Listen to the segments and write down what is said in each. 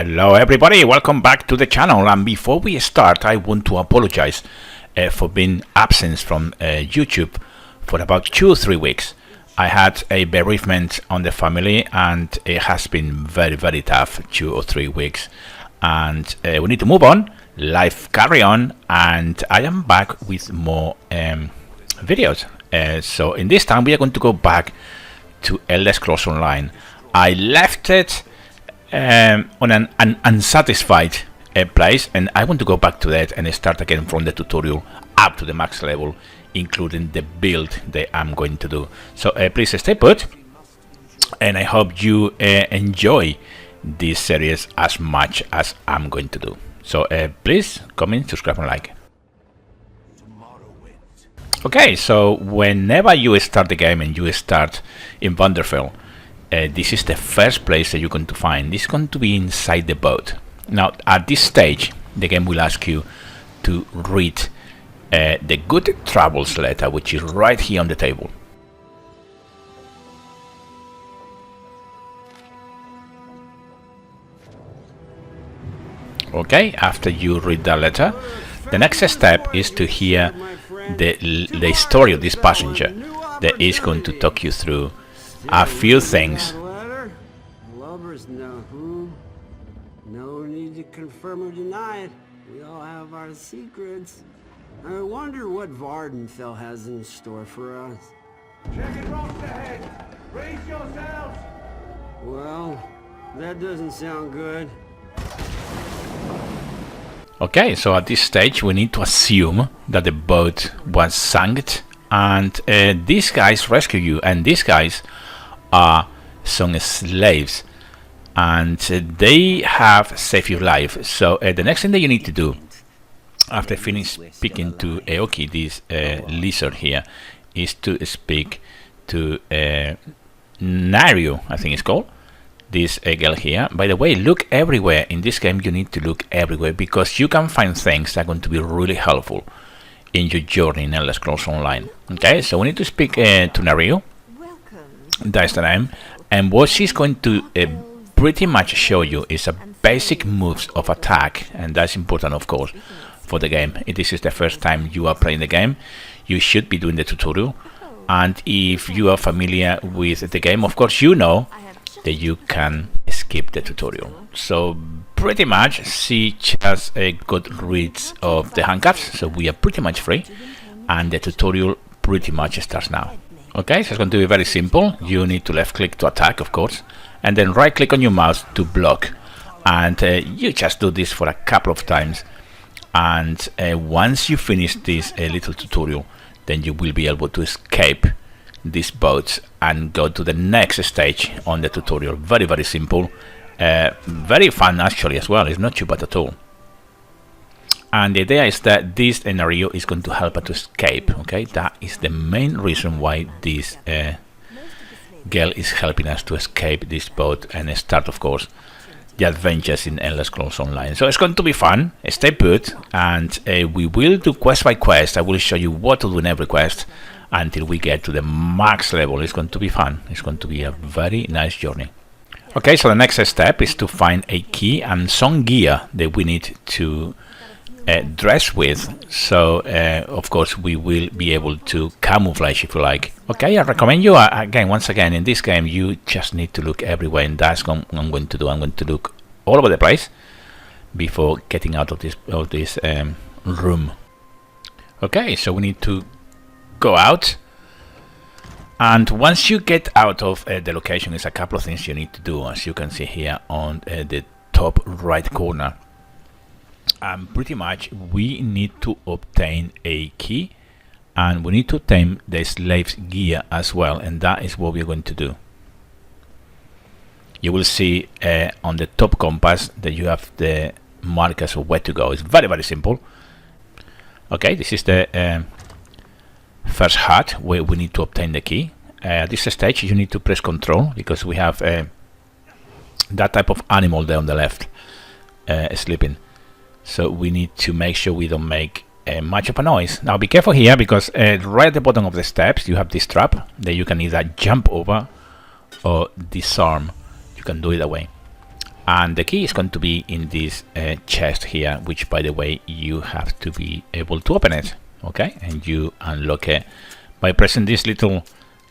Hello everybody, welcome back to the channel, and before we start I want to apologize for being absent from YouTube for about 2 or 3 weeks. I had a bereavement on the family and it has been very tough 2 or 3 weeks, and we need to move on, life carry on, and I am back with more videos. So in this time we are going to go back to Elder Scrolls Online. I left it on an unsatisfied place, and I want to go back to that and start again from the tutorial up to the max level, including the build that I'm going to do. So please stay put, and I hope you enjoy this series as much as I'm going to do. So please comment, subscribe and like. Okay, so whenever you start the game and you start in Wonderfell, this is the first place that you're going to find. This is going to be inside the boat. Now at this stage the game will ask you to read the Good Travels letter, which is right here on the table. Okay, after you read that letter, the next step is to hear the story of this passenger that is going to talk you through a few things. No need to confirm or deny it. We all have our secrets. I wonder what Vardenfell has in store for us. Check it rocks ahead. Brace yourselves. Well, that doesn't sound good. Okay, so at this stage we need to assume that the boat was sunk, and these guys rescue you, and these guys are some slaves, and they have saved your life. So the next thing that you need to do after finish speaking to Aoki, this lizard here, is to speak to Nario, I think it's called, this girl here. By the way, look everywhere. In this game you need to look everywhere, because you can find things that are going to be really helpful in your journey in Elder Scrolls Online. Okay, so we need to speak to Nario. That's the name, and what she's going to pretty much show you is a basic moves of attack, and that's important of course for the game. If this is the first time you are playing the game, you should be doing the tutorial, and if you are familiar with the game, of course you know that you can skip the tutorial. So pretty much she just got rid of the handcuffs, so we are pretty much free, and the tutorial pretty much starts now. Okay, so it's going to be very simple. You need to left click to attack, of course, and then right click on your mouse to block, and you just do this for a couple of times, and once you finish this little tutorial, then you will be able to escape this boat and go to the next stage on the tutorial. Very simple, very fun actually as well. It's not too bad at all. And the idea is that this scenario is going to help us to escape. Okay, that is the main reason why this girl is helping us to escape this boat and start, of course, the adventures in Elder Scrolls Online. So it's going to be fun. Stay put, and we will do quest by quest. I will show you what to do in every quest until we get to the max level. It's going to be fun. It's going to be a very nice journey. Okay, so the next step is to find a key and some gear that we need to dress with, so of course we will be able to camouflage if you like. Okay, I recommend you once again in this game you just need to look everywhere, and that's what I'm going to do. I'm going to look all over the place before getting out of this room. Okay, so we need to go out, and once you get out of the location, there's a couple of things you need to do, as you can see here on the top right corner. Pretty much we need to obtain a key, and we need to obtain the slave's gear as well, and that is what we're going to do. You will see on the top compass that you have the markers of where to go. It's very simple. Okay, this is the first hut where we need to obtain the key. At this stage you need to press Control, because we have that type of animal there on the left sleeping. So we need to make sure we don't make much of a noise. Now be careful here, because right at the bottom of the steps you have this trap that you can either jump over or disarm. You can do it that way. and the key is going to be in this chest here, which by the way you have to be able to open it. Okay, and you unlock it by pressing these little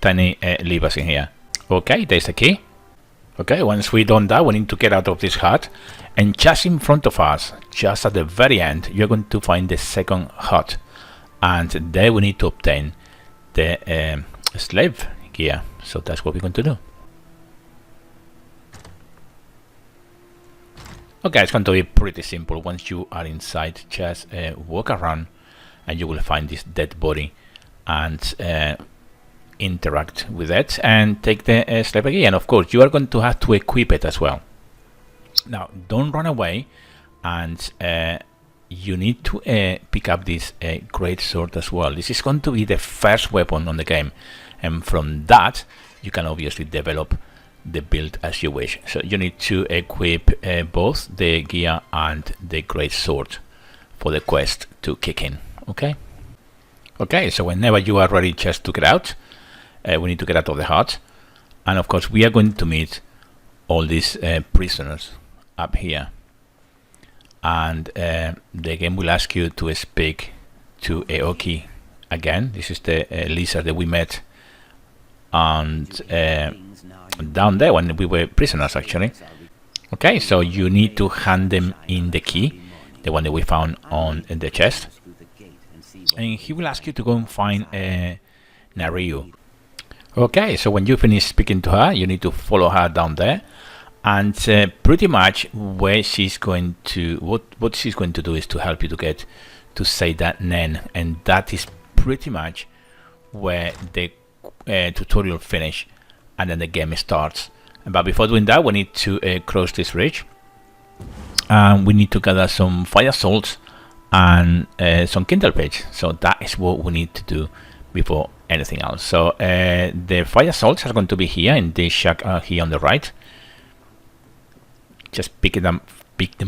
tiny levers in here. Okay, there's the key. Okay, once we done that, we need to get out of this hut, and just in front of us, just at the very end, you're going to find the second hut, and there we need to obtain the slave gear. So that's what we're going to do. Okay, it's going to be pretty simple. Once you are inside, just walk around and you will find this dead body, and interact with it and take the slave gear. And of course you are going to have to equip it as well. Now don't run away, and you need to pick up this great sword as well. This is going to be the first weapon on the game, and from that you can obviously develop the build as you wish. So you need to equip both the gear and the great sword for the quest to kick in. Okay, so whenever you are ready just to get out, we need to get out of the hut, and of course we are going to meet all these prisoners up here, and the game will ask you to speak to Aoki again. This is the lizard that we met, and down there when we were prisoners actually. Okay, so you need to hand them in the key, the one that we found on the chest, and he will ask you to go and find Nariu. Okay, so when you finish speaking to her, you need to follow her down there, and pretty much where she's going to, what she's going to do is to help you to get to say that Nen, and that is pretty much where the tutorial finish, and then the game starts. But before doing that, we need to cross this bridge, and we need to gather some fire salts and some kindle pitch. So that is what we need to do before anything else. So the fire salts are going to be here in this shack here on the right. Just pick them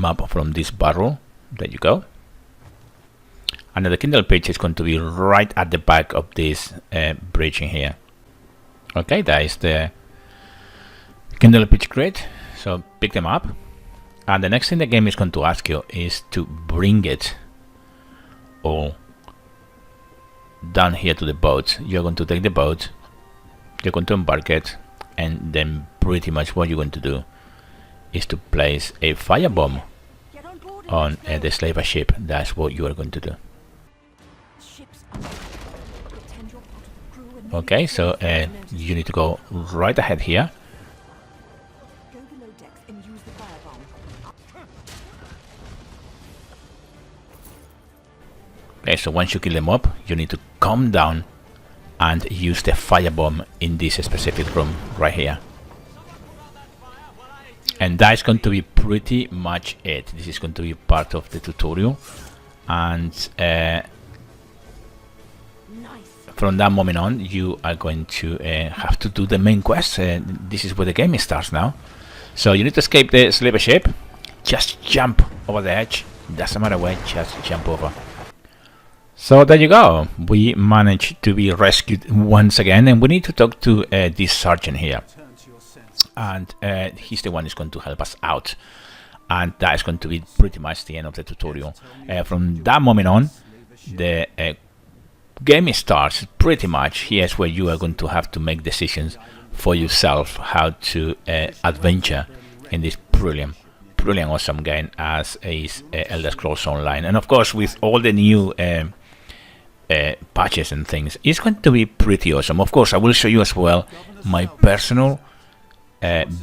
up from this barrel. There you go. And the kindle pitch is going to be right at the back of this bridge in here. Okay, that is the kindle pitch crate. So pick them up, and the next thing the game is going to ask you is to bring it all down here to the boat. You're going to take the boat, you're going to embark it, and then pretty much what you're going to do is to place a firebomb on the slaver ship. That's what you are going to do. Okay, so you need to go right ahead here. Okay, so once you kill them up, you need to come down and use the firebomb in this specific room right here. And that's going to be pretty much it. This is going to be part of the tutorial, and from that moment on you are going to have to do the main quest. This is where the game starts now. So you need to escape the slaver ship. Just jump over the edge, doesn't matter where, just jump over. So there you go, we managed to be rescued once again, and we need to talk to this sergeant here, and he's the one who's going to help us out, and that is going to be pretty much the end of the tutorial. From that moment on, the game starts pretty much. Here's where you are going to have to make decisions for yourself how to adventure in this brilliant awesome game as is Elder Scrolls Online. And of course, with all the new patches and things, it's going to be pretty awesome. Of course, I will show you as well my personal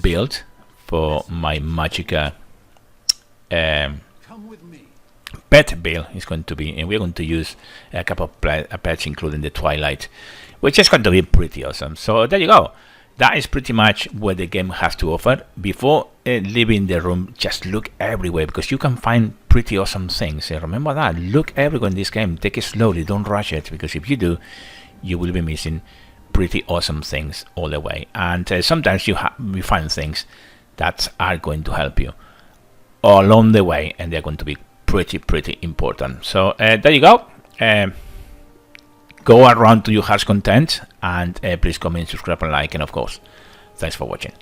build for my Magicka pet build is going to be, and we're going to use a couple of pets including the Twilight, which is going to be pretty awesome. So there you go, that is pretty much what the game has to offer. Before leaving the room, just look everywhere, because you can find pretty awesome things. Remember that, look everywhere in this game, take it slowly, don't rush it, because if you do, you will be missing pretty awesome things all the way. And sometimes you find things that are going to help you along the way, and they're going to be pretty important. So there you go. Go around to your heart's content, and please comment, subscribe and like, and of course, thanks for watching.